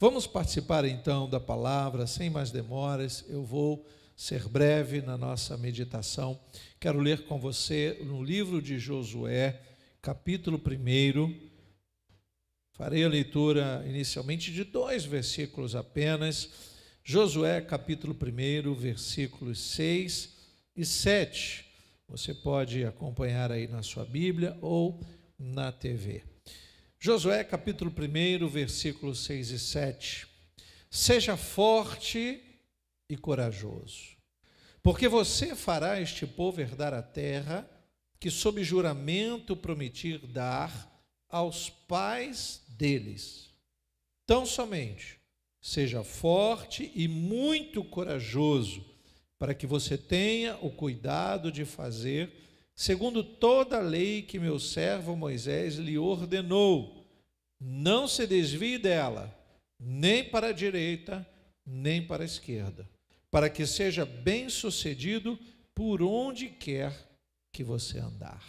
Vamos participar então da palavra, sem mais demoras. Eu vou ser breve na nossa meditação. Quero ler com você no livro de Josué, capítulo 1. Farei a leitura inicialmente de 2 versículos apenas. Josué, capítulo 1, versículos 6 e 7. Você pode acompanhar aí na sua Bíblia ou na TV. Josué, capítulo 1, versículos 6 e 7. Seja forte e corajoso, porque você fará este povo herdar a terra que sob juramento prometi dar aos pais deles. Tão somente seja forte e muito corajoso, para que você tenha o cuidado de fazer segundo toda a lei que meu servo Moisés lhe ordenou. Não se desvie dela, nem para a direita, nem para a esquerda, para que seja bem-sucedido por onde quer que você andar.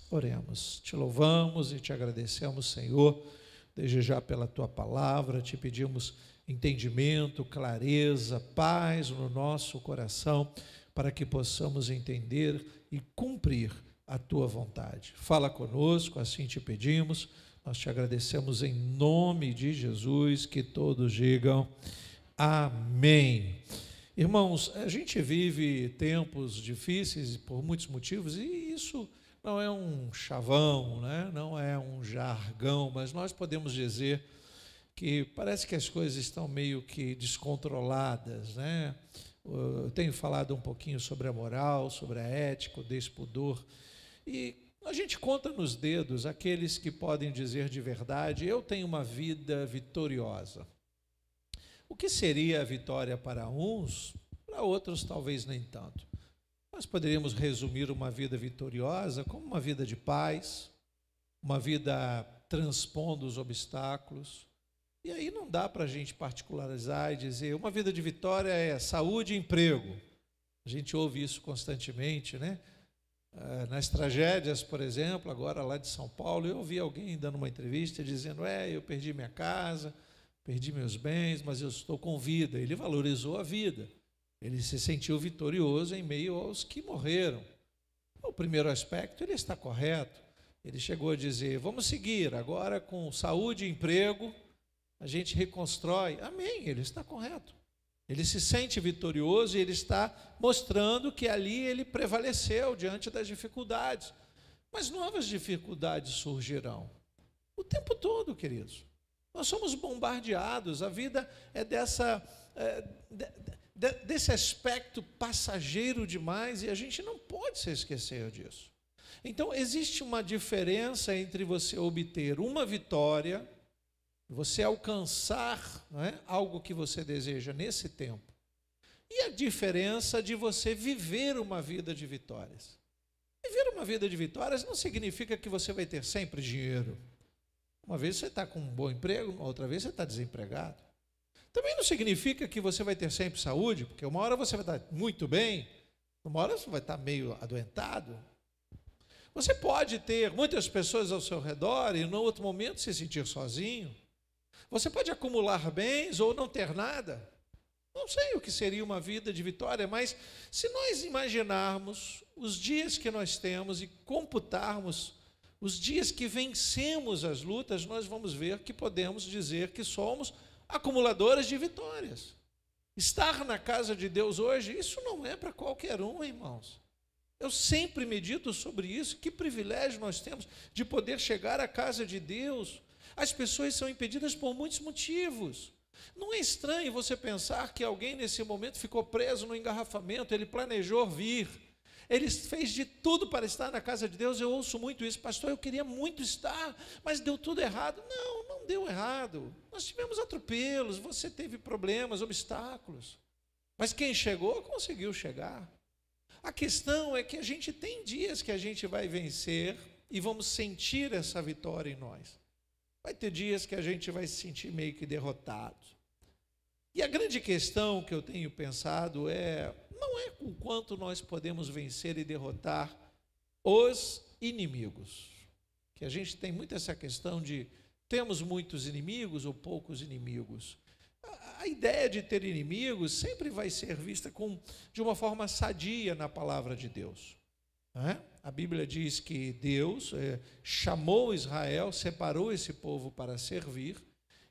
Oremos. Te louvamos e te agradecemos, Senhor, desde já pela tua palavra. Te pedimos entendimento, clareza, paz no nosso coração, para que possamos entender e cumprir a tua vontade. Fala conosco, assim te pedimos. Nós te agradecemos em nome de Jesus, que todos digam amém. Irmãos, a gente vive tempos difíceis por muitos motivos, e isso não é um chavão, né? Não é um jargão, mas nós podemos dizer que parece que as coisas estão meio que descontroladas, né? Eu tenho falado um pouquinho sobre a moral, sobre a ética, o despudor, e a gente conta nos dedos aqueles que podem dizer de verdade: eu tenho uma vida vitoriosa. O que seria a vitória para uns, para outros talvez nem tanto. Nós poderíamos resumir uma vida vitoriosa como uma vida de paz, uma vida transpondo os obstáculos. E aí não dá para a gente particularizar e dizer uma vida de vitória é saúde e emprego. A gente ouve isso constantemente, né? Nas tragédias, por exemplo, agora lá de São Paulo, eu ouvi alguém dando uma entrevista dizendo: eu perdi minha casa, perdi meus bens, mas eu estou com vida. Ele valorizou a vida, ele se sentiu vitorioso em meio aos que morreram. O primeiro aspecto, ele está correto. Ele chegou a dizer: vamos seguir, agora com saúde e emprego, a gente reconstrói. Amém, ele está correto. Ele se sente vitorioso e ele está mostrando que ali ele prevaleceu diante das dificuldades. Mas novas dificuldades surgirão o tempo todo, queridos. Nós somos bombardeados, a vida é desse aspecto passageiro demais, e a gente não pode se esquecer disso. Então, existe uma diferença entre você obter uma vitória, você alcançar, algo que você deseja nesse tempo, e a diferença de você viver uma vida de vitórias. Viver uma vida de vitórias não significa que você vai ter sempre dinheiro. Uma vez você está com um bom emprego, outra vez você está desempregado. Também não significa que você vai ter sempre saúde, porque uma hora você vai estar muito bem, uma hora você vai estar meio adoentado. Você pode ter muitas pessoas ao seu redor e, no outro momento, se sentir sozinho. Você pode acumular bens ou não ter nada. Não sei o que seria uma vida de vitória, mas se nós imaginarmos os dias que nós temos e computarmos os dias que vencemos as lutas, nós vamos ver que podemos dizer que somos acumuladores de vitórias. Estar na casa de Deus hoje, isso não é para qualquer um, irmãos. Eu sempre medito sobre isso. Que privilégio nós temos de poder chegar à casa de Deus. As pessoas são impedidas por muitos motivos. Não é estranho você pensar que alguém nesse momento ficou preso no engarrafamento, ele planejou vir, ele fez de tudo para estar na casa de Deus. Eu ouço muito isso: pastor, eu queria muito estar, mas deu tudo errado. Não, não deu errado. Nós tivemos atropelos, você teve problemas, obstáculos, mas quem chegou, conseguiu chegar. A questão é que a gente tem dias que a gente vai vencer e vamos sentir essa vitória em nós. Vai ter dias que a gente vai se sentir meio que derrotado. E a grande questão que eu tenho pensado não é o quanto nós podemos vencer e derrotar os inimigos. Que a gente tem muito essa questão de temos muitos inimigos ou poucos inimigos. a ideia de ter inimigos sempre vai ser vista de uma forma sadia na palavra de Deus. Não é? A Bíblia diz que Deus chamou Israel, separou esse povo para servir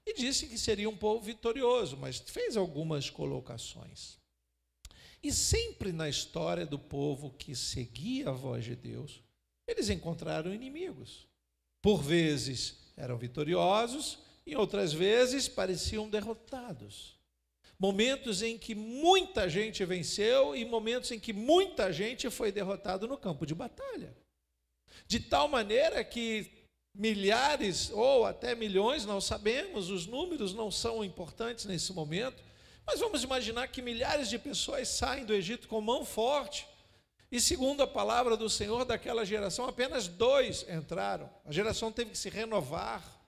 e disse que seria um povo vitorioso, mas fez algumas colocações. E sempre na história do povo que seguia a voz de Deus, eles encontraram inimigos. Por vezes eram vitoriosos, e outras vezes pareciam derrotados. Momentos em que muita gente venceu e momentos em que muita gente foi derrotado no campo de batalha. De tal maneira que milhares ou até milhões, não sabemos, os números não são importantes nesse momento, mas vamos imaginar que milhares de pessoas saem do Egito com mão forte, e segundo a palavra do Senhor daquela geração, apenas 2 entraram. A geração teve que se renovar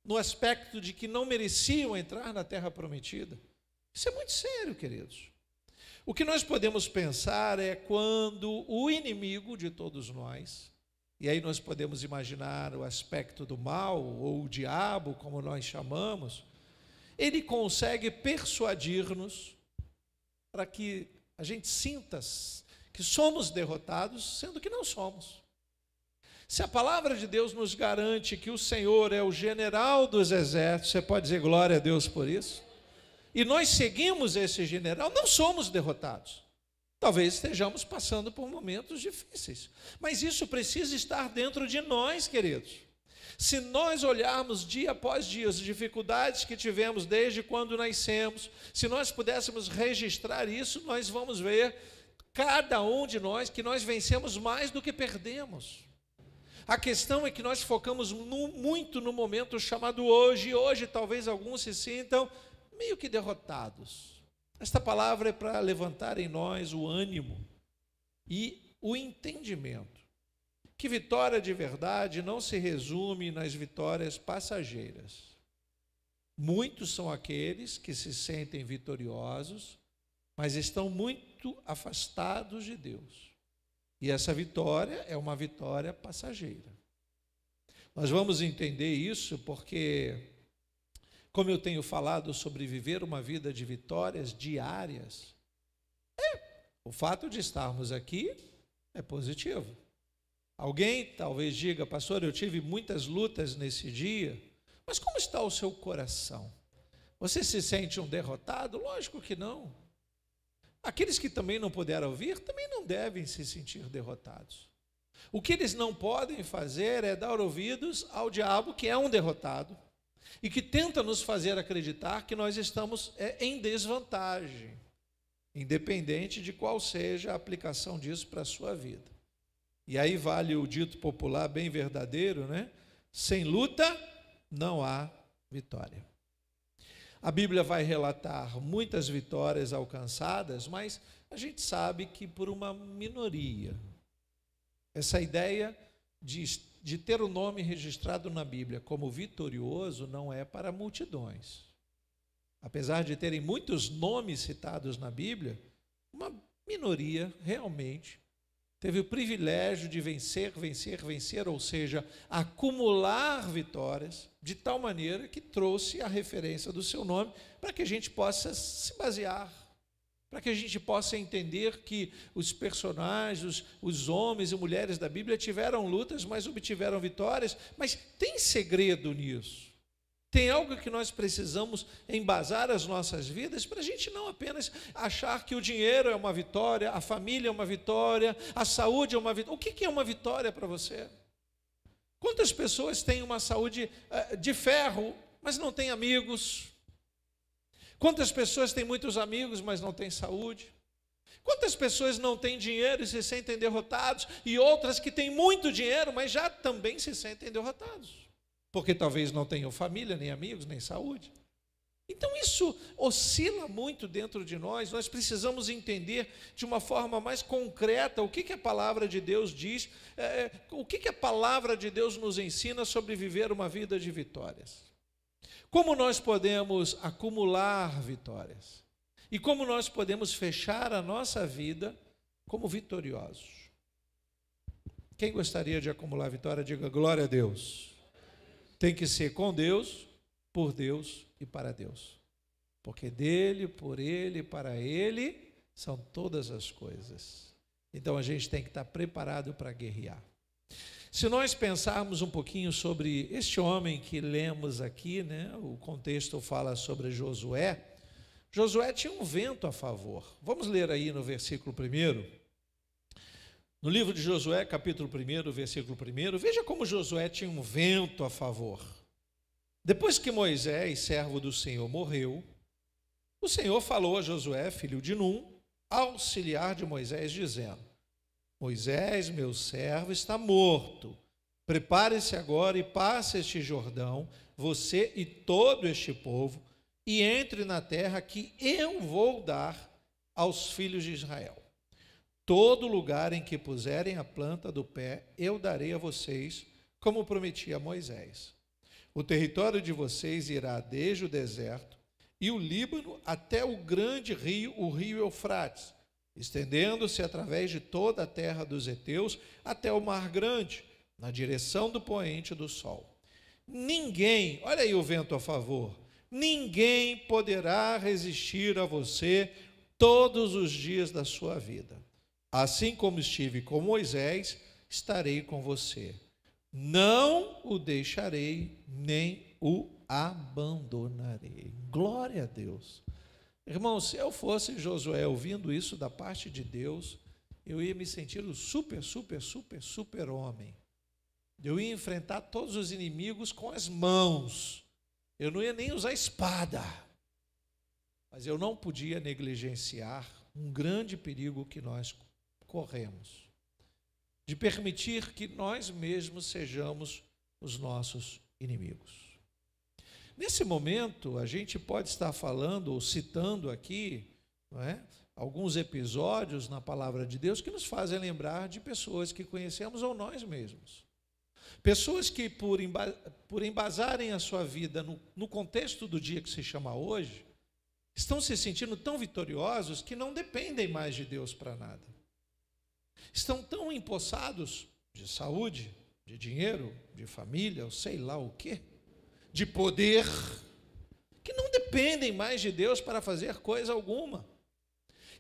no aspecto de que não mereciam entrar na terra prometida. Isso é muito sério, queridos. O que nós podemos pensar é quando o inimigo de todos nós, e aí nós podemos imaginar o aspecto do mal, ou o diabo, como nós chamamos, ele consegue persuadir-nos para que a gente sinta que somos derrotados, sendo que não somos. Se a palavra de Deus nos garante que o Senhor é o general dos exércitos, você pode dizer glória a Deus por isso? E nós seguimos esse general, não somos derrotados. Talvez estejamos passando por momentos difíceis, mas isso precisa estar dentro de nós, queridos. Se nós olharmos dia após dia as dificuldades que tivemos desde quando nascemos, se nós pudéssemos registrar isso, nós vamos ver, cada um de nós, que nós vencemos mais do que perdemos. A questão é que nós focamos muito no momento chamado hoje, e hoje talvez alguns se sintam meio que derrotados. Esta palavra é para levantar em nós o ânimo e o entendimento, que vitória de verdade não se resume nas vitórias passageiras. Muitos são aqueles que se sentem vitoriosos, mas estão muito afastados de Deus. E essa vitória é uma vitória passageira. Nós vamos entender isso porque, como eu tenho falado sobre viver uma vida de vitórias diárias, o fato de estarmos aqui é positivo. Alguém talvez diga, pastor, eu tive muitas lutas nesse dia, mas como está o seu coração? Você se sente um derrotado? Lógico que não. Aqueles que também não puderam ouvir, também não devem se sentir derrotados. O que eles não podem fazer é dar ouvidos ao diabo, que é um derrotado, e que tenta nos fazer acreditar que nós estamos em desvantagem, independente de qual seja a aplicação disso para a sua vida. E aí vale o dito popular bem verdadeiro, né? Sem luta não há vitória. A Bíblia vai relatar muitas vitórias alcançadas, mas a gente sabe que por uma minoria. Essa ideia de ter o nome registrado na Bíblia como vitorioso não é para multidões. Apesar de terem muitos nomes citados na Bíblia, uma minoria realmente teve o privilégio de vencer, ou seja, acumular vitórias, de tal maneira que trouxe a referência do seu nome para que a gente possa se basear, para que a gente possa entender que os personagens, os homens e mulheres da Bíblia tiveram lutas, mas obtiveram vitórias, mas tem segredo nisso. Tem algo que nós precisamos embasar as nossas vidas para a gente não apenas achar que o dinheiro é uma vitória, a família é uma vitória, a saúde é uma vitória. O que é uma vitória para você? Quantas pessoas têm uma saúde de ferro, mas não têm amigos? Quantas pessoas têm muitos amigos, mas não têm saúde? Quantas pessoas não têm dinheiro e se sentem derrotados, e outras que têm muito dinheiro, mas já também se sentem derrotados? Porque talvez não tenham família, nem amigos, nem saúde. Então isso oscila muito dentro de nós. Nós precisamos entender de uma forma mais concreta o que a palavra de Deus diz, o que a palavra de Deus nos ensina sobre viver uma vida de vitórias. Como nós podemos acumular vitórias? E como nós podemos fechar a nossa vida como vitoriosos? Quem gostaria de acumular vitória, diga glória a Deus. Tem que ser com Deus, por Deus e para Deus. porque dele, por ele, para ele são todas as coisas. Então a gente tem que estar preparado para guerrear. Se nós pensarmos um pouquinho sobre este homem que lemos aqui, né? O contexto fala sobre Josué. Josué tinha um vento a favor. Vamos ler aí no versículo 1. No livro de Josué, capítulo 1, versículo 1, veja como Josué tinha um vento a favor. Depois que Moisés, servo do Senhor, morreu, o Senhor falou a Josué, filho de Num, auxiliar de Moisés, dizendo: Moisés, meu servo, está morto. Prepare-se agora e passe este Jordão, você e todo este povo, e entre na terra que eu vou dar aos filhos de Israel. Todo lugar em que puserem a planta do pé, eu darei a vocês, como prometi a Moisés. O território de vocês irá desde o deserto e o Líbano até o grande rio, o rio Eufrates, estendendo-se através de toda a terra dos heteus até o Mar Grande, na direção do poente do sol. Ninguém, olha aí o vento a favor, ninguém poderá resistir a você todos os dias da sua vida. Assim como estive com Moisés, estarei com você. Não o deixarei, nem o abandonarei. Glória a Deus. Irmão, se eu fosse Josué ouvindo isso da parte de Deus, eu ia me sentir o super homem. Eu ia enfrentar todos os inimigos com as mãos. Eu não ia nem usar espada. Mas eu não podia negligenciar um grande perigo que nós corremos, de permitir que nós mesmos sejamos os nossos inimigos. Nesse momento, a gente pode estar falando ou citando aqui, não é, alguns episódios na palavra de Deus que nos fazem lembrar de pessoas que conhecemos ou nós mesmos. Pessoas que, por embasarem a sua vida no contexto do dia que se chama hoje, estão se sentindo tão vitoriosos que não dependem mais de Deus para nada. Estão tão empossados de saúde, de dinheiro, de família, ou sei lá o quê, de poder, que não dependem mais de Deus para fazer coisa alguma,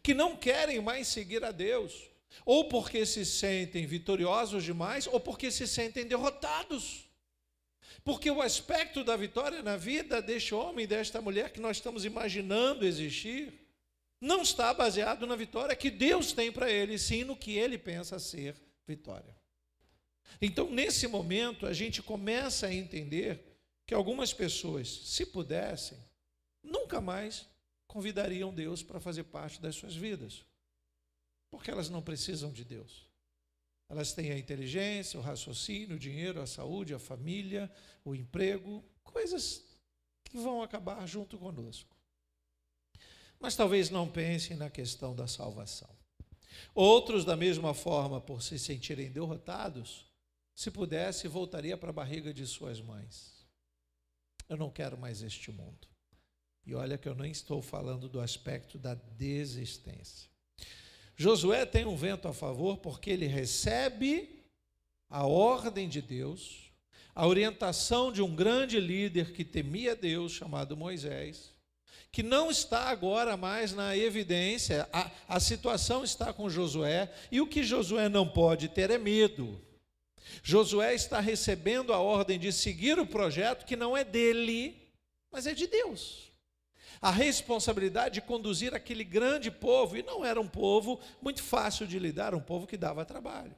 que não querem mais seguir a Deus, ou porque se sentem vitoriosos demais, ou porque se sentem derrotados. Porque o aspecto da vitória na vida deste homem e desta mulher que nós estamos imaginando existir, não está baseado na vitória que Deus tem para ele, sim no que ele pensa ser vitória. Então, nesse momento, a gente começa a entender que algumas pessoas, se pudessem, nunca mais convidariam Deus para fazer parte das suas vidas, porque elas não precisam de Deus. Elas têm a inteligência, o raciocínio, o dinheiro, a saúde, a família, o emprego, coisas que vão acabar junto conosco. Mas talvez não pensem na questão da salvação. Outros, da mesma forma, por se sentirem derrotados, se pudesse, voltaria para a barriga de suas mães. Eu não quero mais este mundo. E olha que eu nem estou falando do aspecto da desistência. Josué tem um vento a favor porque ele recebe a ordem de Deus, a orientação de um grande líder que temia Deus, chamado Moisés, que não está agora mais na evidência, a situação está com Josué, e o que Josué não pode ter é medo. Josué está recebendo a ordem de seguir o projeto que não é dele, mas é de Deus. A responsabilidade de conduzir aquele grande povo, e não era um povo muito fácil de lidar, um povo que dava trabalho,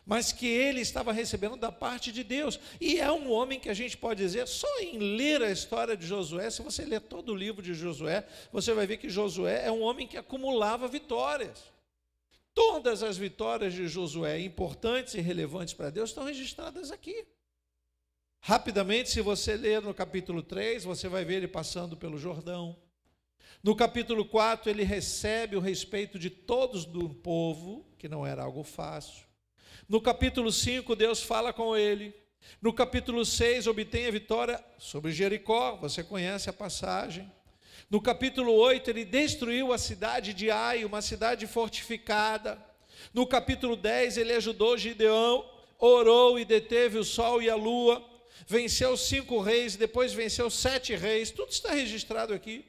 mas que ele estava recebendo da parte de Deus. E é um homem que a gente pode dizer, só em ler a história de Josué, se você ler todo o livro de Josué, você vai ver que Josué é um homem que acumulava vitórias. Todas as vitórias de Josué, importantes e relevantes para Deus, estão registradas aqui. Rapidamente, se você ler no capítulo 3, você vai ver ele passando pelo Jordão. No capítulo 4, ele recebe o respeito de todos do povo, que não era algo fácil. No capítulo 5, Deus fala com ele. No capítulo 6, obtém a vitória sobre Jericó, você conhece a passagem. No capítulo 8, ele destruiu a cidade de Ai, uma cidade fortificada. No capítulo 10, ele ajudou Gideão, orou e deteve o sol e a lua. Venceu 5 reis, depois venceu 7 reis, tudo está registrado aqui.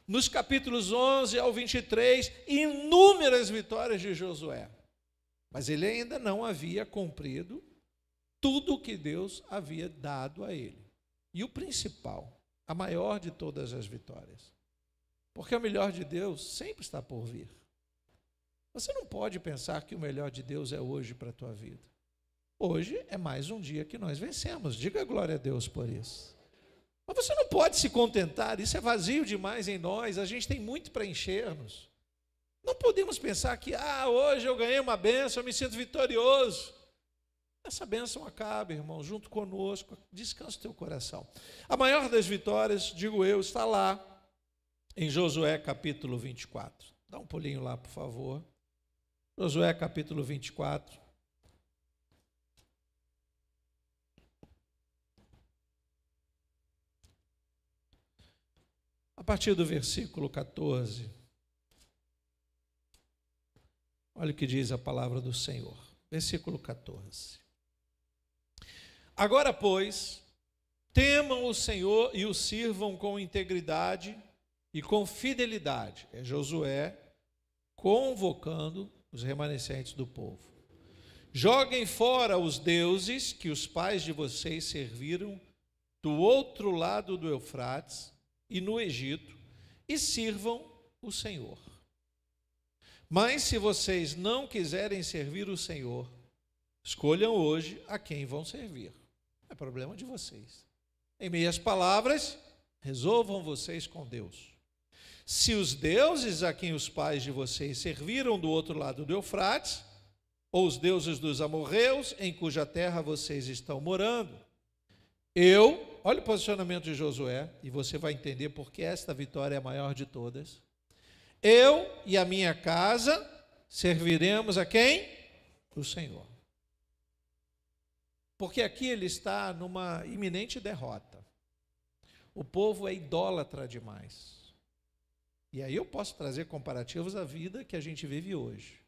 nos capítulos 11 ao 23, inúmeras vitórias de Josué. Mas ele ainda não havia cumprido tudo o que Deus havia dado a ele. E o principal, a maior de todas as vitórias. Porque o melhor de Deus sempre está por vir. Você não pode pensar que o melhor de Deus é hoje para a tua vida. Hoje é mais um dia que nós vencemos. Diga glória a Deus por isso. Mas você não pode se contentar, isso é vazio demais em nós, a gente tem muito para encher-nos. Não podemos pensar que, hoje eu ganhei uma bênção, eu me sinto vitorioso. Essa bênção acaba, irmão, junto conosco, descansa o teu coração. A maior das vitórias, digo eu, está lá em Josué capítulo 24. Dá um pulinho lá, por favor. Josué capítulo 24. A partir do versículo 14. Olha o que diz a palavra do Senhor. Versículo 14. Agora, pois, temam o Senhor e o sirvam com integridade e com fidelidade. É Josué convocando os remanescentes do povo. Joguem fora os deuses que os pais de vocês serviram do outro lado do Eufrates e no Egito, e sirvam o Senhor. Mas se vocês não quiserem servir o Senhor, escolham hoje a quem vão servir. É problema de vocês. Em meias palavras, resolvam vocês com Deus. Se os deuses a quem os pais de vocês serviram do outro lado do Eufrates, ou os deuses dos amorreus, em cuja terra vocês estão morando, olha o posicionamento de Josué, e você vai entender porque esta vitória é a maior de todas. Eu e a minha casa serviremos a quem? O Senhor. Porque aqui ele está numa iminente derrota. O povo é idólatra demais. E aí eu posso trazer comparativos à vida que a gente vive hoje.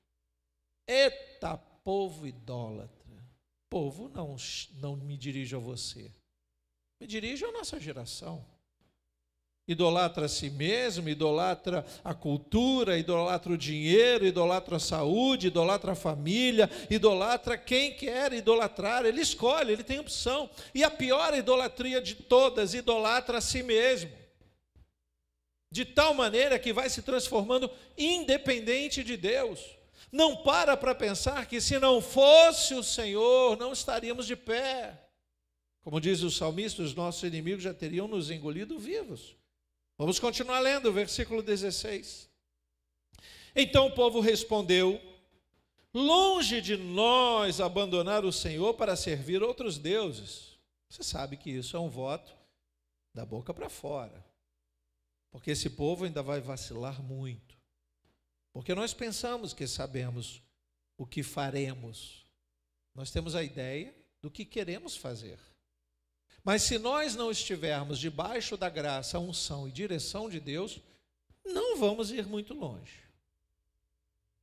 Eita, povo idólatra. Povo, não me dirijo a você. Me dirijo à nossa geração. Idolatra a si mesmo, idolatra a cultura, idolatra o dinheiro, idolatra a saúde, idolatra a família, idolatra quem quer idolatrar, ele escolhe, ele tem opção. E a pior idolatria de todas, idolatra a si mesmo. De tal maneira que vai se transformando independente de Deus. Não para pensar que se não fosse o Senhor, não estaríamos de pé. Como diz o salmista, os nossos inimigos já teriam nos engolido vivos. Vamos continuar lendo o versículo 16. Então o povo respondeu: longe de nós abandonar o Senhor para servir outros deuses. Você sabe que isso é um voto da boca para fora. Porque esse povo ainda vai vacilar muito. Porque nós pensamos que sabemos o que faremos. Nós temos a ideia do que queremos fazer. Mas se nós não estivermos debaixo da graça, unção e direção de Deus, não vamos ir muito longe.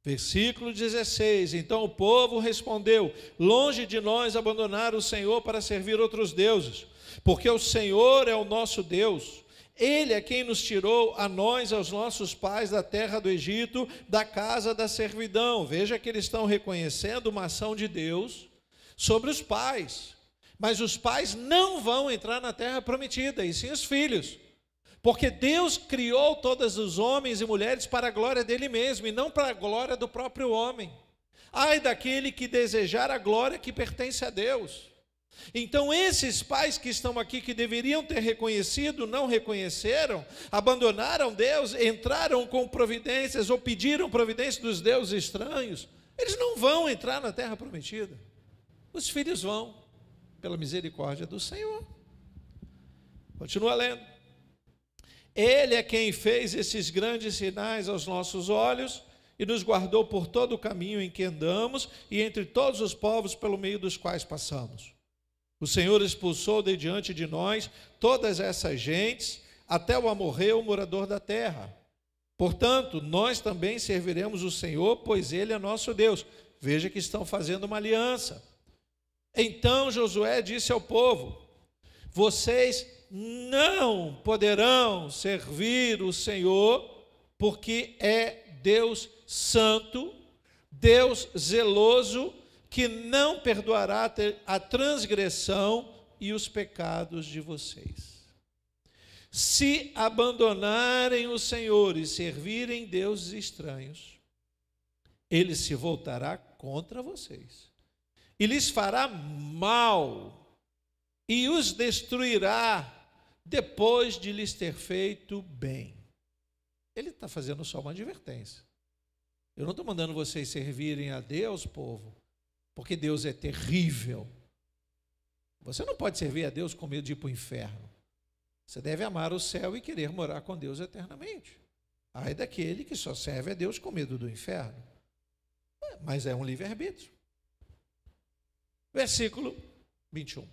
Versículo 16, então o povo respondeu: longe de nós abandonar o Senhor para servir outros deuses, porque o Senhor é o nosso Deus. Ele é quem nos tirou, a nós, aos nossos pais, da terra do Egito, da casa da servidão. Veja que eles estão reconhecendo uma ação de Deus sobre os pais. Mas os pais não vão entrar na terra prometida, e sim os filhos. Porque Deus criou todos os homens e mulheres para a glória dele mesmo, e não para a glória do próprio homem. Ai daquele que desejar a glória que pertence a Deus. Então esses pais que estão aqui, que deveriam ter reconhecido, não reconheceram, abandonaram Deus, entraram com providências ou pediram providência dos deuses estranhos. Eles não vão entrar na terra prometida. Os filhos vão, pela misericórdia do Senhor. Continua lendo. Ele é quem fez esses grandes sinais aos nossos olhos e nos guardou por todo o caminho em que andamos e entre todos os povos pelo meio dos quais passamos. O Senhor expulsou de diante de nós todas essas gentes, até o amorreu, o morador da terra. Portanto, nós também serviremos o Senhor, pois Ele é nosso Deus. Veja que estão fazendo uma aliança. Então Josué disse ao povo: vocês não poderão servir o Senhor, porque é Deus santo, Deus zeloso, que não perdoará a transgressão e os pecados de vocês. Se abandonarem o Senhor e servirem deuses estranhos, ele se voltará contra vocês e lhes fará mal e os destruirá depois de lhes ter feito bem. Ele está fazendo só uma advertência. Eu não estou mandando vocês servirem a Deus, povo, porque Deus é terrível. Você não pode servir a Deus com medo de ir para o inferno. Você deve amar o céu e querer morar com Deus eternamente. Ai daquele que só serve a Deus com medo do inferno. Mas é um livre-arbítrio. Versículo 21.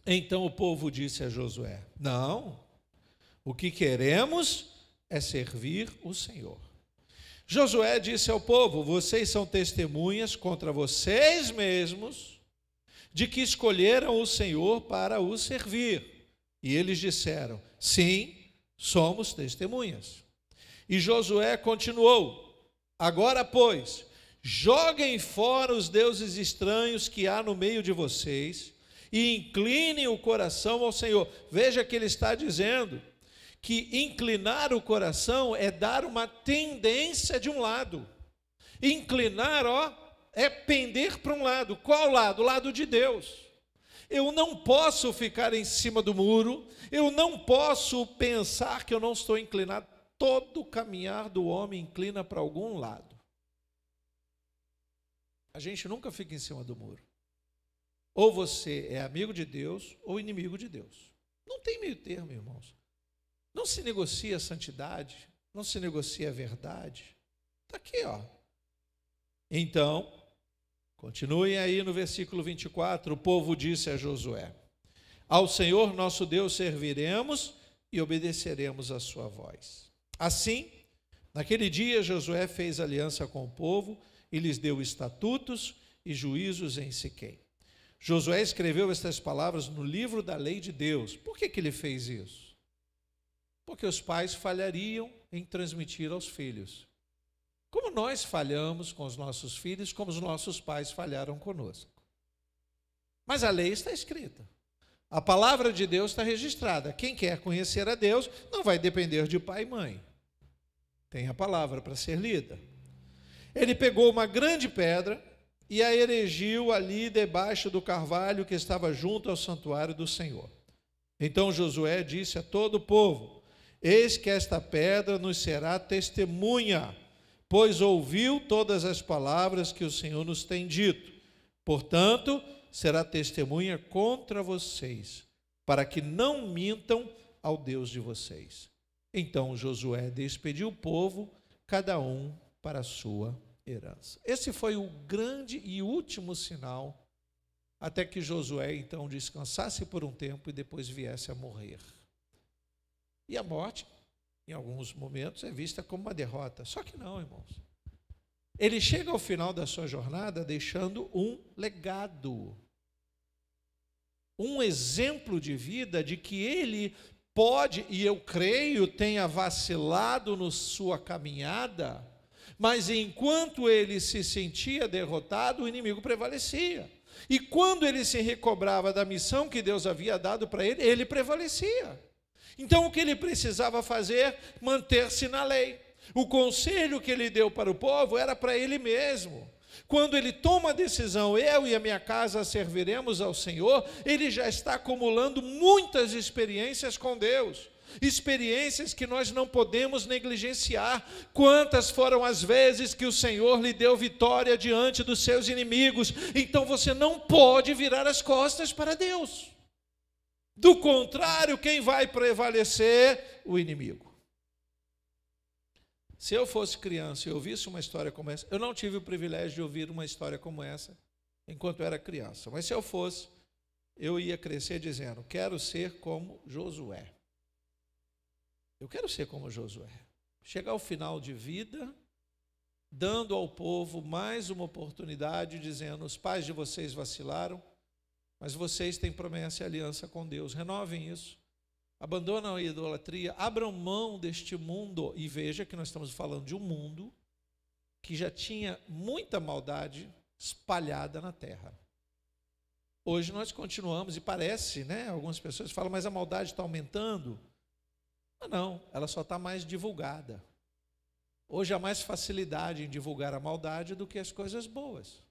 Então o povo disse a Josué: não, o que queremos é servir o Senhor. Josué disse ao povo: vocês são testemunhas contra vocês mesmos de que escolheram o Senhor para o servir. E eles disseram: sim, somos testemunhas. E Josué continuou: agora, pois, joguem fora os deuses estranhos que há no meio de vocês e inclinem o coração ao Senhor. Veja que ele está dizendo que inclinar o coração é dar uma tendência de um lado. Inclinar, é pender para um lado. Qual lado? O lado de Deus. Eu não posso ficar em cima do muro, eu não posso pensar que eu não estou inclinado. Todo caminhar do homem inclina para algum lado. A gente nunca fica em cima do muro. Ou você é amigo de Deus ou inimigo de Deus. Não tem meio termo, irmãos. Não se negocia a santidade, não se negocia a verdade. Está aqui, Então, continuem aí no versículo 24, o povo disse a Josué: ao Senhor nosso Deus serviremos e obedeceremos a sua voz. Assim, naquele dia Josué fez aliança com o povo e lhes deu estatutos e juízos em Siquém. Josué escreveu estas palavras no livro da lei de Deus. Por que ele fez isso? Porque os pais falhariam em transmitir aos filhos. Como nós falhamos com os nossos filhos, como os nossos pais falharam conosco. Mas a lei está escrita. A palavra de Deus está registrada. Quem quer conhecer a Deus não vai depender de pai e mãe. Tem a palavra para ser lida. Ele pegou uma grande pedra e a erigiu ali debaixo do carvalho que estava junto ao santuário do Senhor. Então Josué disse a todo o povo: eis que esta pedra nos será testemunha, pois ouviu todas as palavras que o Senhor nos tem dito. Portanto, será testemunha contra vocês, para que não mintam ao Deus de vocês. Então Josué despediu o povo, cada um para a sua herança. Esse foi o grande e último sinal, até que Josué então descansasse por um tempo e depois viesse a morrer. E a morte, em alguns momentos, é vista como uma derrota. Só que não, irmãos. Ele chega ao final da sua jornada deixando um legado. Um exemplo de vida de que ele pode, e eu creio, tenha vacilado na sua caminhada, mas enquanto ele se sentia derrotado, o inimigo prevalecia. E quando ele se recobrava da missão que Deus havia dado para ele, ele prevalecia. Então, o que ele precisava fazer? Manter-se na lei. O conselho que ele deu para o povo era para ele mesmo. Quando ele toma a decisão, eu e a minha casa serviremos ao Senhor, ele já está acumulando muitas experiências com Deus. Experiências que nós não podemos negligenciar. Quantas foram as vezes que o Senhor lhe deu vitória diante dos seus inimigos? Então, você não pode virar as costas para Deus. Do contrário, quem vai prevalecer? O inimigo. Se eu fosse criança e ouvisse uma história como essa, eu não tive o privilégio de ouvir uma história como essa enquanto era criança, mas se eu fosse, eu ia crescer dizendo: quero ser como Josué. Eu quero ser como Josué. Chegar ao final de vida, dando ao povo mais uma oportunidade, dizendo: os pais de vocês vacilaram, mas vocês têm promessa e aliança com Deus. Renovem isso. Abandonam a idolatria, abram mão deste mundo. E veja que nós estamos falando de um mundo que já tinha muita maldade espalhada na terra. Hoje nós continuamos, e parece, né? Algumas pessoas falam, mas a maldade está aumentando. Não, ela só está mais divulgada. Hoje há mais facilidade em divulgar a maldade do que as coisas boas.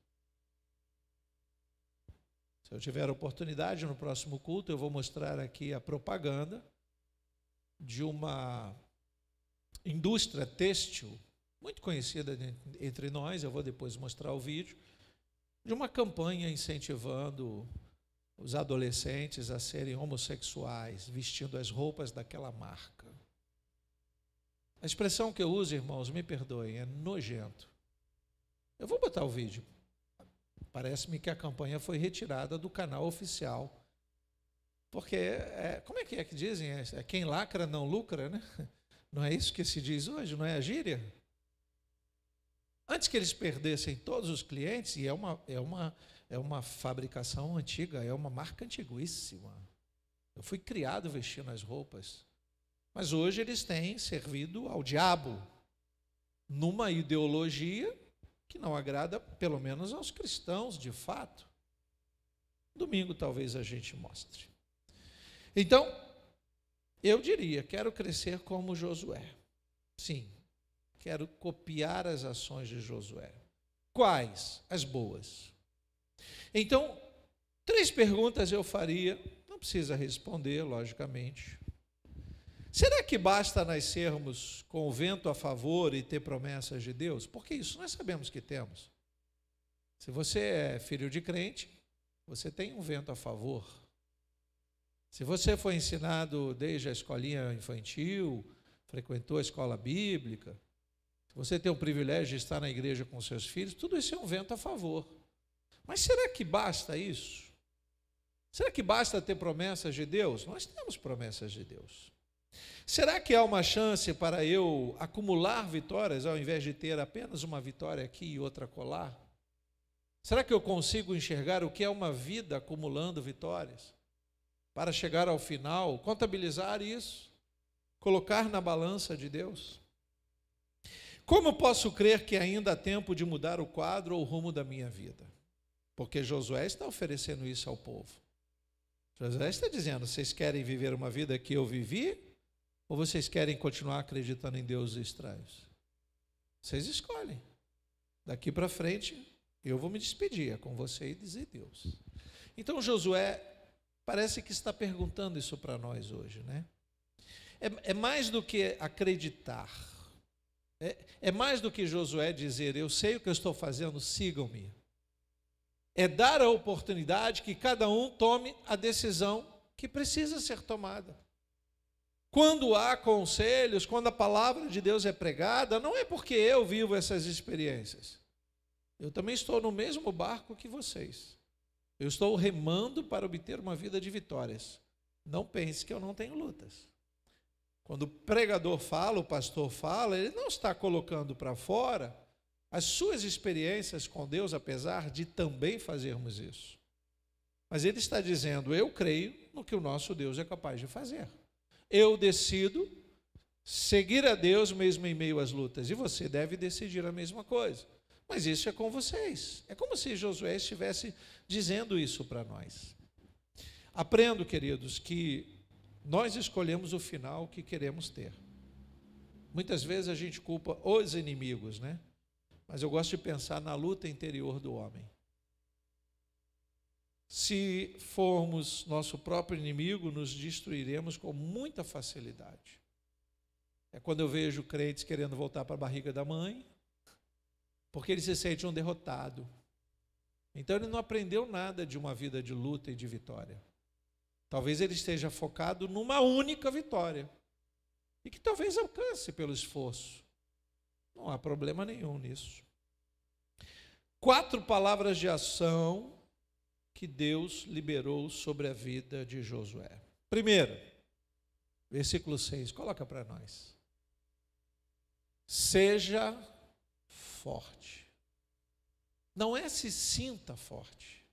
Se eu tiver oportunidade, no próximo culto, eu vou mostrar aqui a propaganda de uma indústria têxtil, muito conhecida entre nós, eu vou depois mostrar o vídeo, de uma campanha incentivando os adolescentes a serem homossexuais, vestindo as roupas daquela marca. A expressão que eu uso, irmãos, me perdoem, é nojento. Eu vou botar o vídeo. Parece-me que a campanha foi retirada do canal oficial. Porque, como é que dizem? É quem lacra não lucra, né? Não é isso que se diz hoje, não é a gíria? Antes que eles perdessem todos os clientes, e é uma fabricação antiga, é uma marca antiguíssima. Eu fui criado vestindo as roupas. Mas hoje eles têm servido ao diabo, numa ideologia que não agrada, pelo menos aos cristãos, de fato. Domingo talvez a gente mostre. Então, eu diria, quero crescer como Josué. Sim, quero copiar as ações de Josué. Quais? As boas. Então, 3 perguntas eu faria, não precisa responder, logicamente. Será que basta nascermos com o vento a favor e ter promessas de Deus? Porque isso nós sabemos que temos. Se você é filho de crente, você tem um vento a favor. Se você foi ensinado desde a escolinha infantil, frequentou a escola bíblica, se você tem o privilégio de estar na igreja com seus filhos, tudo isso é um vento a favor. Mas será que basta isso? Será que basta ter promessas de Deus? Nós temos promessas de Deus. Será que há uma chance para eu acumular vitórias ao invés de ter apenas uma vitória aqui e outra acolá? Será que eu consigo enxergar o que é uma vida acumulando vitórias? Para chegar ao final, contabilizar isso, colocar na balança de Deus? Como posso crer que ainda há tempo de mudar o quadro ou o rumo da minha vida? Porque Josué está oferecendo isso ao povo. Josué está dizendo, vocês querem viver uma vida que eu vivi? Ou vocês querem continuar acreditando em deuses estranhos? Vocês escolhem. Daqui para frente, eu vou me despedir, é com vocês e Deus. Então Josué parece que está perguntando isso para nós hoje, né? É mais do que acreditar. É mais do que Josué dizer, eu sei o que eu estou fazendo, sigam-me. É dar a oportunidade que cada um tome a decisão que precisa ser tomada. Quando há conselhos, quando a palavra de Deus é pregada, não é porque eu vivo essas experiências. Eu também estou no mesmo barco que vocês. Eu estou remando para obter uma vida de vitórias. Não pense que eu não tenho lutas. Quando o pregador fala, o pastor fala, ele não está colocando para fora as suas experiências com Deus, apesar de também fazermos isso. Mas ele está dizendo, eu creio no que o nosso Deus é capaz de fazer. Eu decido seguir a Deus mesmo em meio às lutas. E você deve decidir a mesma coisa. Mas isso é com vocês. É como se Josué estivesse dizendo isso para nós. Aprendo, queridos, que nós escolhemos o final que queremos ter. Muitas vezes a gente culpa os inimigos, né? Mas eu gosto de pensar na luta interior do homem. Se formos nosso próprio inimigo, nos destruiremos com muita facilidade. É quando eu vejo crentes querendo voltar para a barriga da mãe, porque ele se sente um derrotado. Então ele não aprendeu nada de uma vida de luta e de vitória. Talvez ele esteja focado numa única vitória, e que talvez alcance pelo esforço. Não há problema nenhum nisso. 4 palavras de ação que Deus liberou sobre a vida de Josué. Primeiro, versículo 6, coloca para nós. Seja forte. Não é se sinta forte.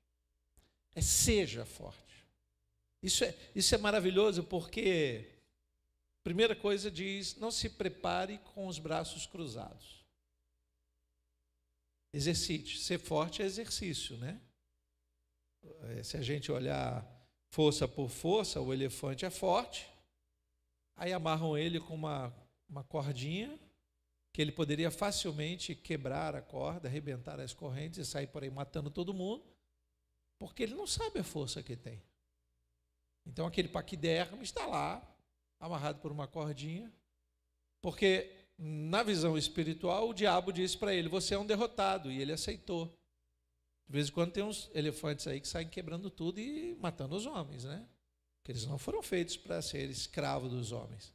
É seja forte. Isso é maravilhoso porque, primeira coisa diz, não se prepare com os braços cruzados. Exercite. Ser forte é exercício, né? Se a gente olhar força por força, o elefante é forte, aí amarram ele com uma cordinha, que ele poderia facilmente quebrar a corda, arrebentar as correntes e sair por aí matando todo mundo, porque ele não sabe a força que tem. Então aquele paquiderme está lá, amarrado por uma cordinha, porque na visão espiritual o diabo disse para ele, você é um derrotado, e ele aceitou. De vez em quando tem uns elefantes aí que saem quebrando tudo e matando os homens, né? Porque eles não foram feitos para ser escravos dos homens.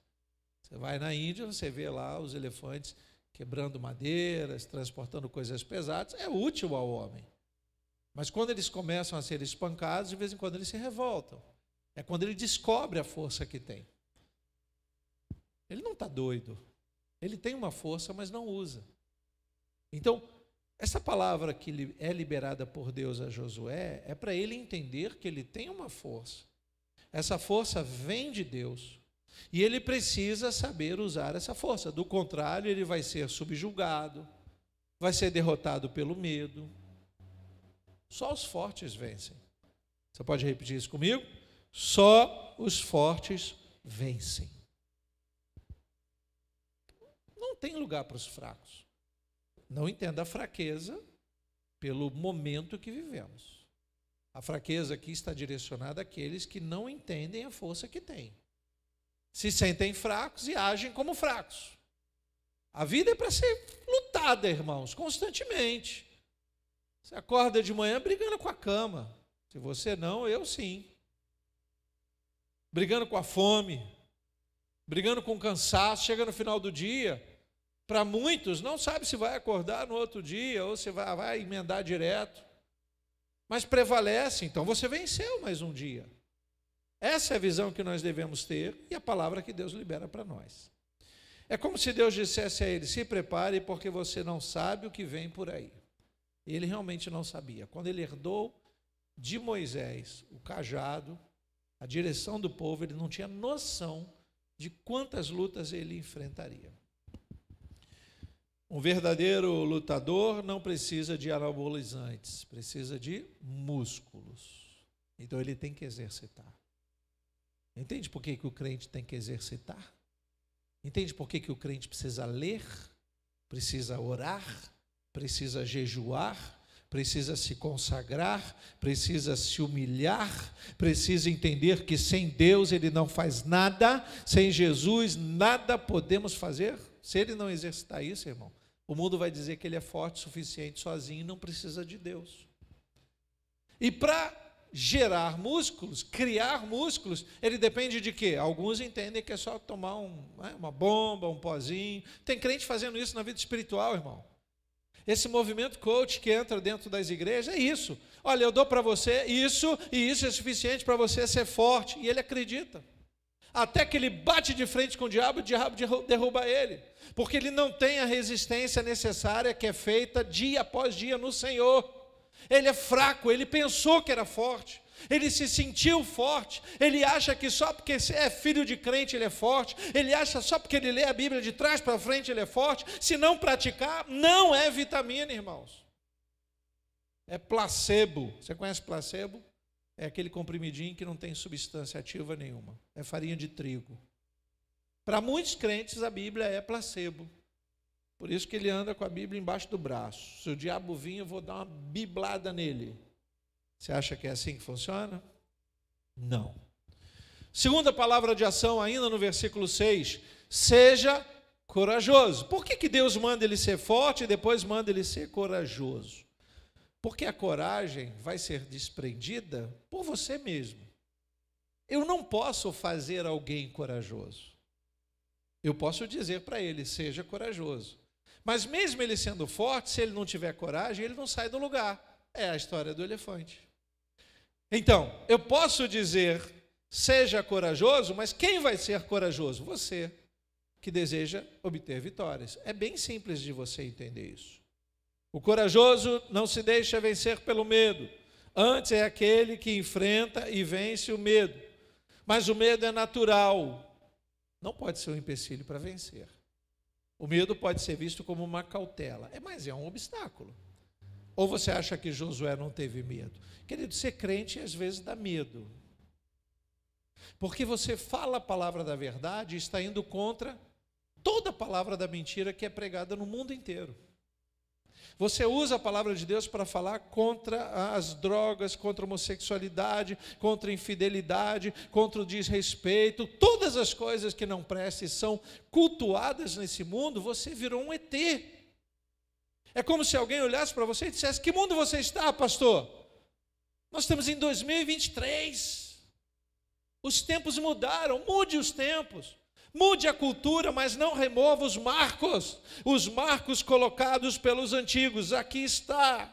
Você vai na Índia, você vê lá os elefantes quebrando madeiras, transportando coisas pesadas, é útil ao homem. Mas quando eles começam a ser espancados, de vez em quando eles se revoltam. É quando ele descobre a força que tem. Ele não está doido. Ele tem uma força, mas não usa. Então, essa palavra que é liberada por Deus a Josué é para ele entender que ele tem uma força. Essa força vem de Deus. E ele precisa saber usar essa força. Do contrário, ele vai ser subjugado, vai ser derrotado pelo medo. Só os fortes vencem. Você pode repetir isso comigo? Só os fortes vencem. Não tem lugar para os fracos. Não entenda a fraqueza pelo momento que vivemos. A fraqueza aqui está direcionada àqueles que não entendem a força que têm. Se sentem fracos e agem como fracos. A vida é para ser lutada, irmãos, constantemente. Você acorda de manhã brigando com a cama. Se você não, eu sim. Brigando com a fome, brigando com o cansaço, chega no final do dia, para muitos não sabe se vai acordar no outro dia ou se vai emendar direto, mas prevalece, então você venceu mais um dia. Essa é a visão que nós devemos ter e a palavra que Deus libera para nós. É como se Deus dissesse a ele, se prepare porque você não sabe o que vem por aí. E ele realmente não sabia. Quando ele herdou de Moisés o cajado, a direção do povo, ele não tinha noção de quantas lutas ele enfrentaria. Um verdadeiro lutador não precisa de anabolizantes, precisa de músculos. Então ele tem que exercitar. Entende por que o crente tem que exercitar? Entende por que o crente precisa ler, precisa orar, precisa jejuar, precisa se consagrar, precisa se humilhar, precisa entender que sem Deus ele não faz nada, sem Jesus nada podemos fazer? Se ele não exercitar isso, irmão, o mundo vai dizer que ele é forte o suficiente sozinho e não precisa de Deus. E para gerar músculos, criar músculos, ele depende de quê? Alguns entendem que é só tomar uma bomba, um pozinho. Tem crente fazendo isso na vida espiritual, irmão. Esse movimento coach que entra dentro das igrejas é isso. Olha, eu dou para você isso, e isso é suficiente para você ser forte. E ele acredita. Até que ele bate de frente com o diabo derruba ele. Porque ele não tem a resistência necessária que é feita dia após dia no Senhor. Ele é fraco, ele pensou que era forte, ele se sentiu forte, ele acha que só porque é filho de crente ele é forte, ele acha só porque ele lê a Bíblia de trás para frente ele é forte, se não praticar, não é vitamina, irmãos. É placebo. Você conhece placebo? É aquele comprimidinho que não tem substância ativa nenhuma, é farinha de trigo. Para muitos crentes a Bíblia é placebo. Por isso que ele anda com a Bíblia embaixo do braço. Se o diabo vir, eu vou dar uma biblada nele. Você acha que é assim que funciona? Não. Segunda palavra de ação, ainda no versículo 6. Seja corajoso. Por que Deus manda ele ser forte e depois manda ele ser corajoso? Porque a coragem vai ser desprendida por você mesmo. Eu não posso fazer alguém corajoso. Eu posso dizer para ele, seja corajoso. Mas mesmo ele sendo forte, se ele não tiver coragem, ele não sai do lugar. É a história do elefante. Então, eu posso dizer, seja corajoso, mas quem vai ser corajoso? Você, que deseja obter vitórias. É bem simples de você entender isso. O corajoso não se deixa vencer pelo medo. Antes é aquele que enfrenta e vence o medo. Mas o medo é natural, não pode ser um empecilho para vencer. O medo pode ser visto como uma cautela, mas é um obstáculo. Ou você acha que Josué não teve medo? Querido, ser crente às vezes dá medo. Porque você fala a palavra da verdade e está indo contra toda a palavra da mentira que é pregada no mundo inteiro. Você usa a palavra de Deus para falar contra as drogas, contra a homossexualidade, contra a infidelidade, contra o desrespeito, todas as coisas que não prestam e são cultuadas nesse mundo, você virou um ET. É como se alguém olhasse para você e dissesse: que mundo você está, pastor? Nós estamos em 2023. Os tempos mudaram, mude os tempos. Mude a cultura, mas não remova os marcos colocados pelos antigos. Aqui está.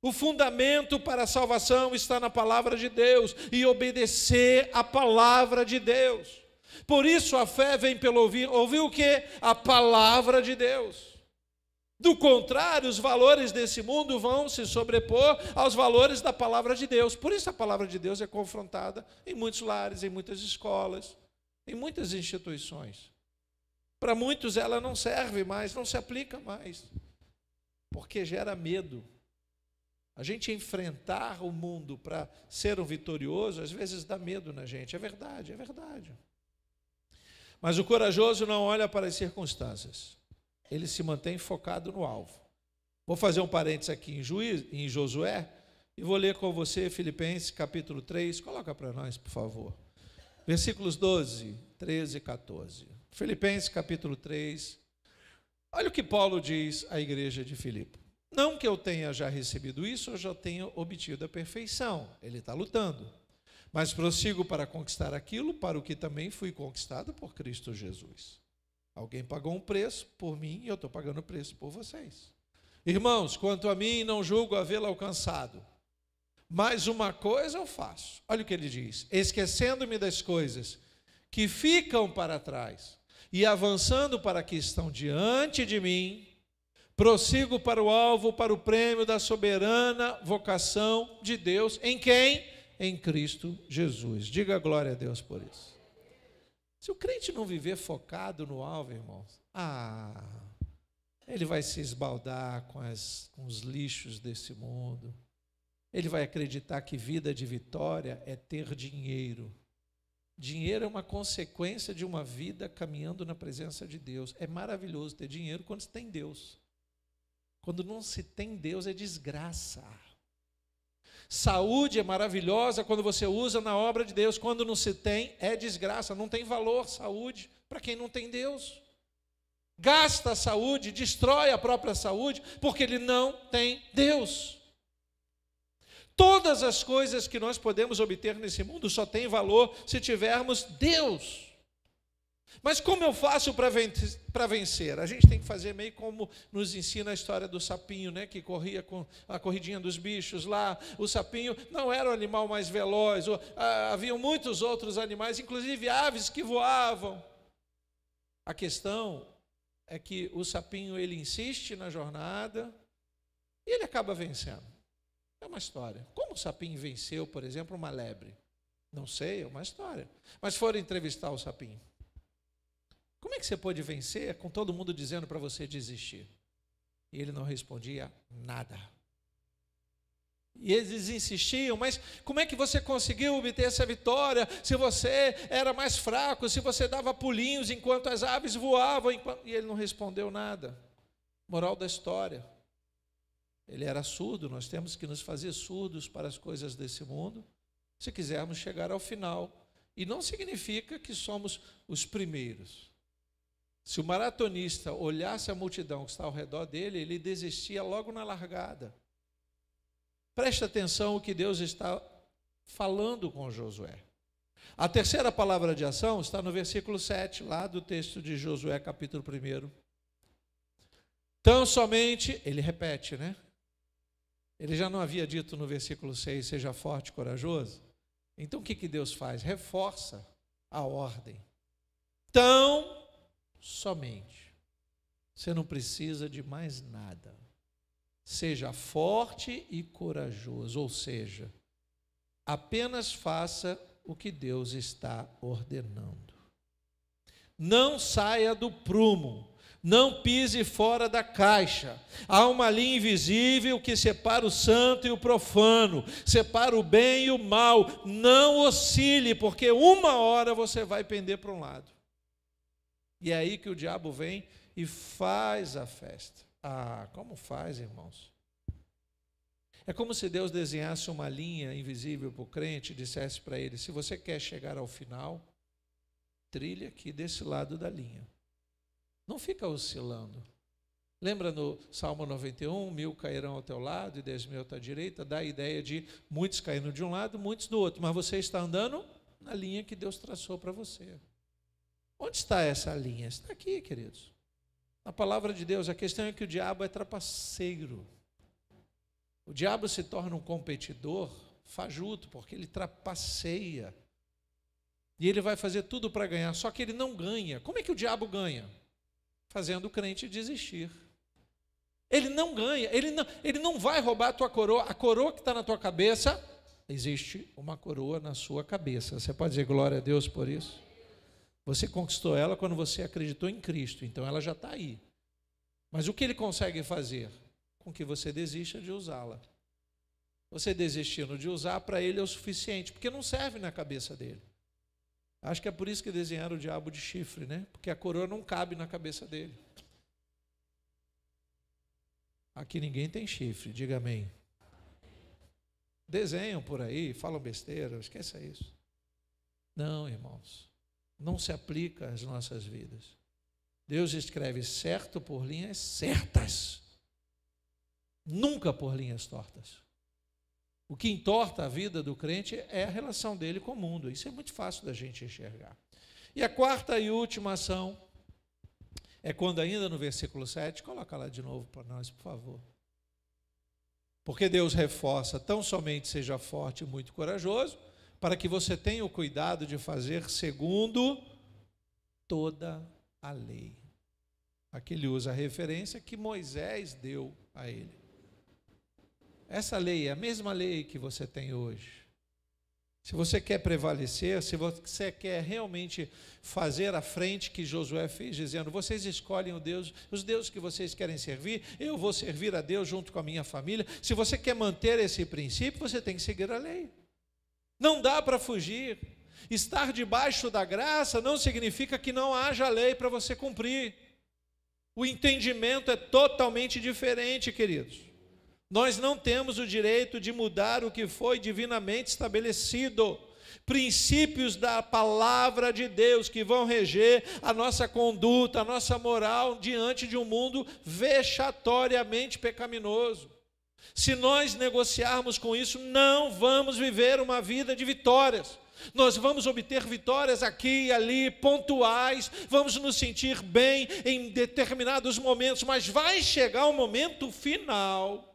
O fundamento para a salvação está na palavra de Deus e obedecer a palavra de Deus. Por isso a fé vem pelo ouvir. Ouvir o quê? A palavra de Deus. Do contrário, os valores desse mundo vão se sobrepor aos valores da palavra de Deus. Por isso a palavra de Deus é confrontada em muitos lares, em muitas escolas, em muitas instituições. Para muitos ela não serve mais, não se aplica mais, porque gera medo. A gente enfrentar o mundo para ser um vitorioso, às vezes dá medo na gente, é verdade, é verdade. Mas o corajoso não olha para as circunstâncias, ele se mantém focado no alvo. Vou fazer um parênteses aqui em Josué, e vou ler com você Filipenses capítulo 3, coloca para nós, por favor. Versículos 12, 13 e 14. Filipenses capítulo 3. Olha o que Paulo diz à igreja de Filipe. Não que eu tenha já recebido isso, eu já tenho obtido a perfeição. Ele está lutando. Mas prossigo para conquistar aquilo para o que também fui conquistado por Cristo Jesus. Alguém pagou um preço por mim e eu estou pagando o preço por vocês. Irmãos, quanto a mim, não julgo havê-lo alcançado. Mas uma coisa eu faço, olha o que ele diz: esquecendo-me das coisas que ficam para trás e avançando para que estão diante de mim, prossigo para o alvo, para o prêmio da soberana vocação de Deus. Em quem? Em Cristo Jesus. Diga glória a Deus por isso. Se o crente não viver focado no alvo, irmãos, ele vai se esbaldar com os lixos desse mundo. Ele vai acreditar que vida de vitória é ter dinheiro. Dinheiro é uma consequência de uma vida caminhando na presença de Deus. É maravilhoso ter dinheiro quando se tem Deus. Quando não se tem Deus, é desgraça. Saúde é maravilhosa quando você usa na obra de Deus. Quando não se tem, é desgraça. Não tem valor saúde para quem não tem Deus. Gasta a saúde, destrói a própria saúde, porque ele não tem Deus. Todas as coisas que nós podemos obter nesse mundo só têm valor se tivermos Deus. Mas como eu faço para vencer? A gente tem que fazer meio como nos ensina a história do sapinho, né, que corria com a corridinha dos bichos lá. O sapinho não era o animal mais veloz, haviam muitos outros animais, inclusive aves que voavam. A questão é que o sapinho, ele insiste na jornada e ele acaba vencendo. É uma história. Como o sapinho venceu, por exemplo, uma lebre? Não sei, é uma história. Mas foram entrevistar o sapinho. Como é que você pôde vencer com todo mundo dizendo para você desistir? E ele não respondia nada. E eles insistiam: mas como é que você conseguiu obter essa vitória? Se você era mais fraco, se você dava pulinhos enquanto as aves voavam. E ele não respondeu nada. Moral da história: ele era surdo. Nós temos que nos fazer surdos para as coisas desse mundo, se quisermos chegar ao final. E não significa que somos os primeiros. Se o maratonista olhasse a multidão que está ao redor dele, ele desistia logo na largada. Preste atenção o que Deus está falando com Josué. A terceira palavra de ação está no versículo 7, lá do texto de Josué, capítulo 1. Tão somente, ele repete, né? Ele já não havia dito no versículo 6, seja forte e corajoso? Então o que Deus faz? Reforça a ordem. Tão somente. Você não precisa de mais nada. seja forte e corajoso, ou seja, apenas faça o que Deus está ordenando. Não saia do prumo, não pise fora da caixa. Há uma linha invisível que separa o santo e o profano, separa o bem e o mal. Não oscile, porque uma hora você vai pender para um lado. E é aí que o diabo vem e faz a festa. Ah, como faz, irmãos? É como se Deus desenhasse uma linha invisível para o crente e dissesse para ele: se você quer chegar ao final, trilhe aqui desse lado da linha. Não fica oscilando. Lembra no Salmo 91, 1000 cairão ao teu lado e 10.000 à tua direita? Dá a ideia de muitos caindo de um lado, muitos do outro, mas você está andando na linha que Deus traçou para você. Onde está essa linha? Está aqui, queridos. Na palavra de Deus. A questão é que o diabo é trapaceiro. O diabo se torna um competidor fajuto, porque ele trapaceia. E ele vai fazer tudo para ganhar, só que ele não ganha. Como é que o diabo ganha? Fazendo o crente desistir. Ele não ganha, ele não vai roubar a tua coroa. A coroa que está na tua cabeça, existe uma coroa na sua cabeça. Você pode dizer glória a Deus por isso? Você conquistou ela quando você acreditou em Cristo, então ela já está aí. Mas o que ele consegue fazer? Com que você desista de usá-la. Você desistindo de usar, para ele é o suficiente, porque não serve na cabeça dele. Acho que é por isso que desenharam o diabo de chifre, né? Porque a coroa não cabe na cabeça dele. Aqui ninguém tem chifre, diga amém. Desenham por aí, falam besteira, esqueça isso. Não, irmãos, não se aplica às nossas vidas. Deus escreve certo por linhas certas, nunca por linhas tortas. O que entorta a vida do crente é a relação dele com o mundo. Isso é muito fácil da gente enxergar. E a quarta e última ação é quando, ainda no versículo 7, coloca lá de novo para nós, por favor. Porque Deus reforça: tão somente seja forte e muito corajoso, para que você tenha o cuidado de fazer segundo toda a lei. Aqui ele usa a referência que Moisés deu a ele. Essa lei é a mesma lei que você tem hoje. Se você quer prevalecer, se você quer realmente fazer a frente que Josué fez, dizendo: vocês escolhem os deuses que vocês querem servir, eu vou servir a Deus junto com a minha família. Se você quer manter esse princípio, você tem que seguir a lei. Não dá para fugir. Estar debaixo da graça não significa que não haja lei para você cumprir. O entendimento é totalmente diferente, queridos. Nós não temos o direito de mudar o que foi divinamente estabelecido. Princípios da palavra de Deus que vão reger a nossa conduta, a nossa moral diante de um mundo vexatoriamente pecaminoso. Se nós negociarmos com isso, não vamos viver uma vida de vitórias. Nós vamos obter vitórias aqui e ali, pontuais, vamos nos sentir bem em determinados momentos, mas vai chegar um momento final,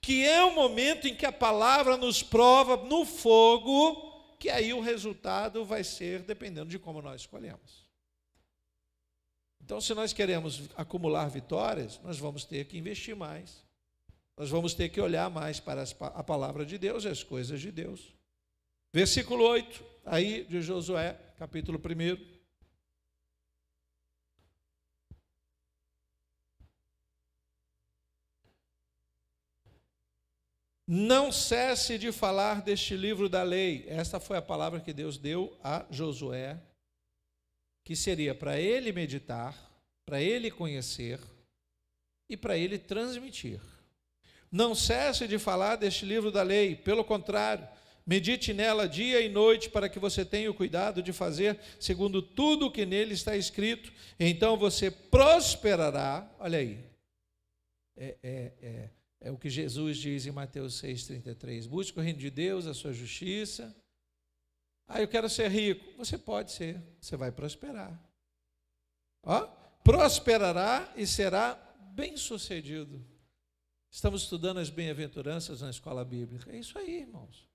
que é o momento em que a palavra nos prova no fogo, que aí o resultado vai ser dependendo de como nós escolhemos. Então, se nós queremos acumular vitórias, nós vamos ter que investir mais. Nós vamos ter que olhar mais para a palavra de Deus e as coisas de Deus. Versículo 8, aí de Josué, capítulo 1. Não cesse de falar deste livro da lei. Esta foi a palavra que Deus deu a Josué, que seria para ele meditar, para ele conhecer e para ele transmitir. Não cesse de falar deste livro da lei, pelo contrário, medite nela dia e noite, para que você tenha o cuidado de fazer segundo tudo o que nele está escrito. Então você prosperará. Olha aí, é o que Jesus diz em Mateus 6,33. Busque o reino de Deus, a sua justiça. Eu quero ser rico. Você pode ser, você vai prosperar. Prosperará e será bem-sucedido. Estamos estudando as bem-aventuranças na escola bíblica. É isso aí, irmãos.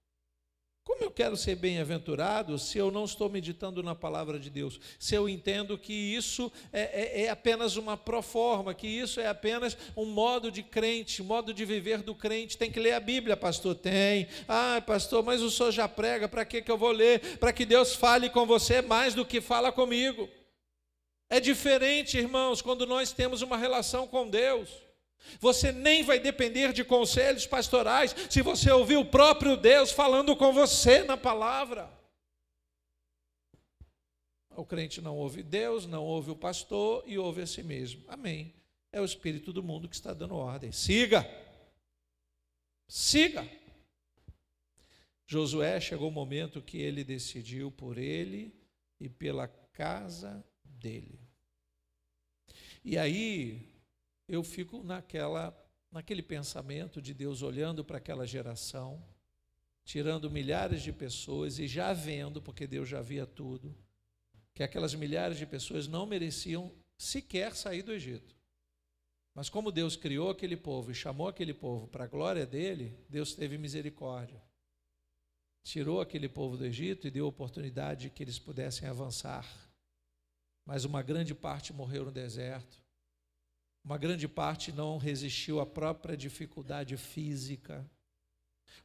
Como eu quero ser bem-aventurado se eu não estou meditando na palavra de Deus? Se eu entendo que isso é apenas uma proforma, que isso é apenas um modo de crente, modo de viver do crente. Tem que ler a Bíblia, pastor? Tem. Ah, pastor, mas o senhor já prega, para que eu vou ler? Para que Deus fale com você mais do que fala comigo. É diferente, irmãos, quando nós temos uma relação com Deus. Você nem vai depender de conselhos pastorais se você ouvir o próprio Deus falando com você na palavra. O crente não ouve Deus, não ouve o pastor e ouve a si mesmo. Amém. É o espírito do mundo que está dando ordem. Siga. Siga. Josué, chegou o momento que ele decidiu por ele e pela casa dele. E aí eu fico naquele pensamento de Deus olhando para aquela geração, tirando milhares de pessoas e já vendo, porque Deus já via tudo, que aquelas milhares de pessoas não mereciam sequer sair do Egito. Mas como Deus criou aquele povo e chamou aquele povo para a glória dele, Deus teve misericórdia. Tirou aquele povo do Egito e deu oportunidade de que eles pudessem avançar. Mas uma grande parte morreu no deserto. Uma grande parte não resistiu à própria dificuldade física.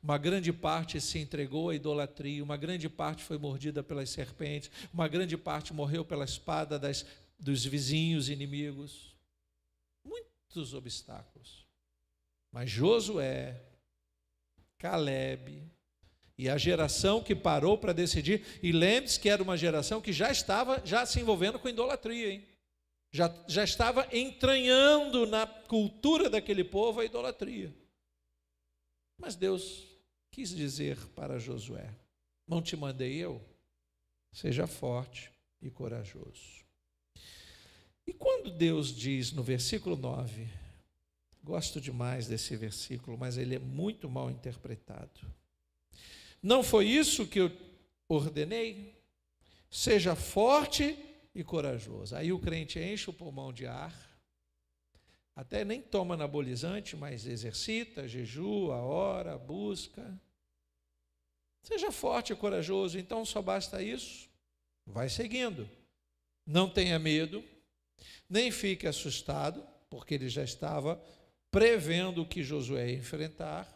Uma grande parte se entregou à idolatria. Uma grande parte foi mordida pelas serpentes. Uma grande parte morreu pela espada dos vizinhos inimigos. Muitos obstáculos. Mas Josué, Caleb e a geração que parou para decidir, e lembre-se que era uma geração que já estava se envolvendo com idolatria, hein? Já estava entranhando na cultura daquele povo a idolatria. Mas Deus quis dizer para Josué: não te mandei eu? Seja forte e corajoso. E quando Deus diz no versículo 9, gosto demais desse versículo, mas ele é muito mal interpretado. Não foi isso que eu ordenei? Seja forte e corajoso. Aí o crente enche o pulmão de ar, até nem toma anabolizante, mas exercita, jejua, ora, busca. Seja forte e corajoso. Então só basta isso. Vai seguindo. Não tenha medo, nem fique assustado, porque ele já estava prevendo o que Josué ia enfrentar,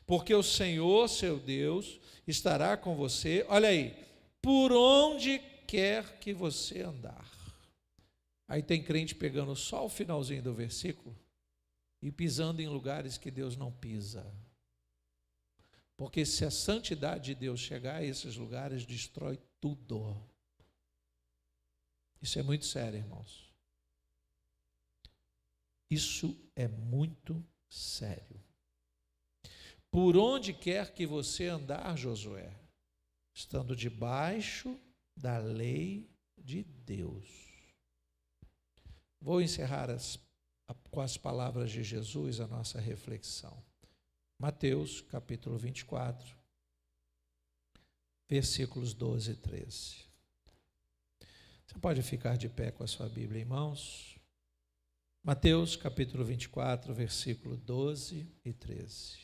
porque o Senhor, seu Deus, estará com você. Olha aí, por onde quer que você andar. Aí tem crente pegando só o finalzinho do versículo e pisando em lugares que Deus não pisa. Porque se a santidade de Deus chegar a esses lugares, destrói tudo. Isso é muito sério, irmãos. Isso é muito sério. Por onde quer que você andar, Josué, estando debaixo da lei de Deus. Vou encerrar com as palavras de Jesus a nossa reflexão. Mateus, capítulo 24, versículos 12 e 13. Você pode ficar de pé com a sua Bíblia em mãos? Mateus, capítulo 24, versículo 12 e 13.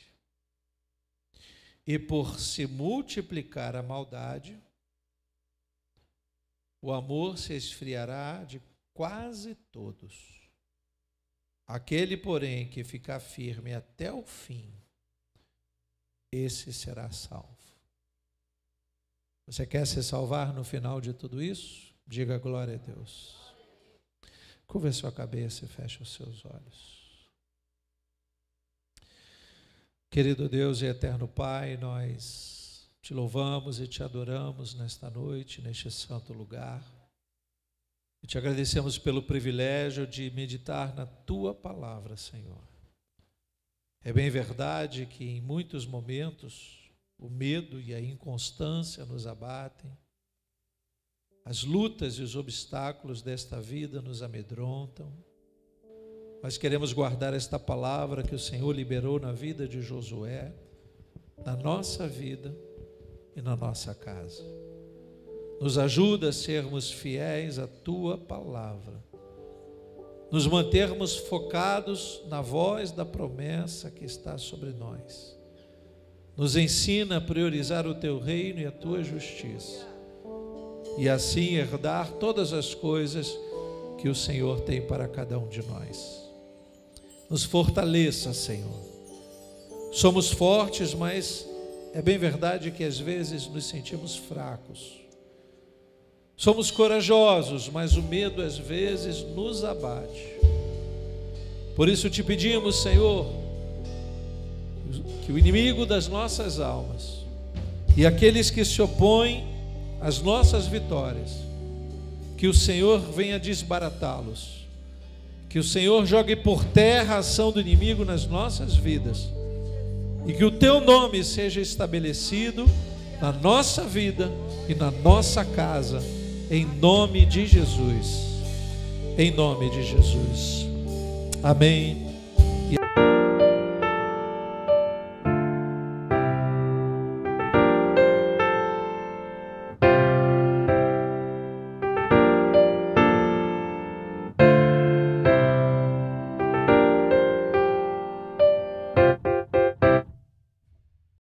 E por se multiplicar a maldade, o amor se esfriará de quase todos. Aquele, porém, que ficar firme até o fim, esse será salvo. Você quer se salvar no final de tudo isso? Diga glória a Deus. Curva a sua cabeça e feche os seus olhos. Querido Deus e eterno Pai, nós te louvamos e te adoramos nesta noite, neste santo lugar. E te agradecemos pelo privilégio de meditar na Tua palavra, Senhor. É bem verdade que em muitos momentos o medo e a inconstância nos abatem, as lutas e os obstáculos desta vida nos amedrontam. Mas queremos guardar esta palavra que o Senhor liberou na vida de Josué, na nossa vida e na nossa casa. Nos ajuda a sermos fiéis à Tua palavra, nos mantermos focados na voz da promessa que está sobre nós, Nos ensina a priorizar o Teu reino e a Tua justiça, e assim herdar todas as coisas que o Senhor tem para cada um de nós. Nos fortaleça, Senhor. Somos fortes, mas é bem verdade que às vezes nos sentimos fracos. Somos corajosos, mas o medo às vezes nos abate. Por isso te pedimos, Senhor, que o inimigo das nossas almas e aqueles que se opõem às nossas vitórias, que o Senhor venha desbaratá-los, que o Senhor jogue por terra a ação do inimigo nas nossas vidas, e que o Teu nome seja estabelecido na nossa vida e na nossa casa, em nome de Jesus. Em nome de Jesus. Amém.